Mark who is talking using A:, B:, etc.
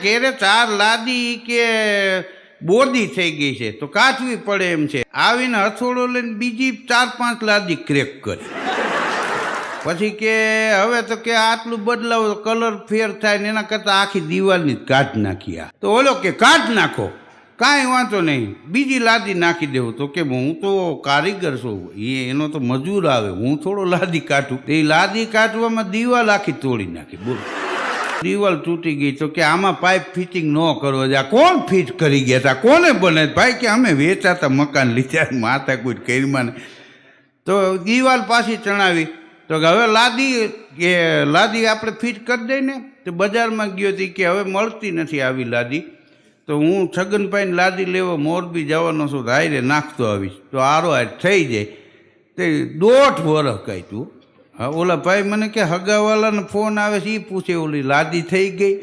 A: ઘેરે 4 લાદી કે બોદી થઈ ગઈ છે તો કાચવી પડે એમ છે. આવીને હથોડો લઈને બીજી 4-5 લાદી ક્રેક કરી. પછી કે હવે તો કે આટલું બદલાવ કલર ફેર થાય ને એના કરતાં આખી દિવાલની જ કાઢ નાખી. તો ઓલો કે કાઢ નાખો, કાંઈ વાંધો નહીં, બીજી લાદી નાખી દેવું. તો કે હું તો કારીગર છું, એનો તો મજૂર આવે, હું થોડો લાદી કાઢું. એ લાદી કાઢવામાં દિવાલ આખી તોડી નાખી. બોલો, દિવાલ તૂટી ગઈ. તો કે આમાં પાઇપ ફિટિંગ ન કરવો જોઈએ. કોણ ફિટ કરી ગયા હતા, કોને બને? ભાઈ કે અમે વેચાતા મકાન લીધા, માથા કોઈ કરીમાં. તો દિવાલ પાછી ચણાવી. તો હવે લાદી આપણે ફિટ કરી દઈએ ને. તો બજારમાં ગયો હતી કે હવે મળતી નથી આવી લાદી. તો હું છગનભાઈને લાદી લેવા મોરબી જવાનો છું, હારે નાખતો આવીશ તો આરો હાર થઈ જાય. તે 1.5 વર્ષ કાઢ્યું. હા, ઓલા ભાઈ મને કે હગાવાલાનો ફોન આવે છે, એ પૂછે ઓલી લાદી થઈ ગઈ.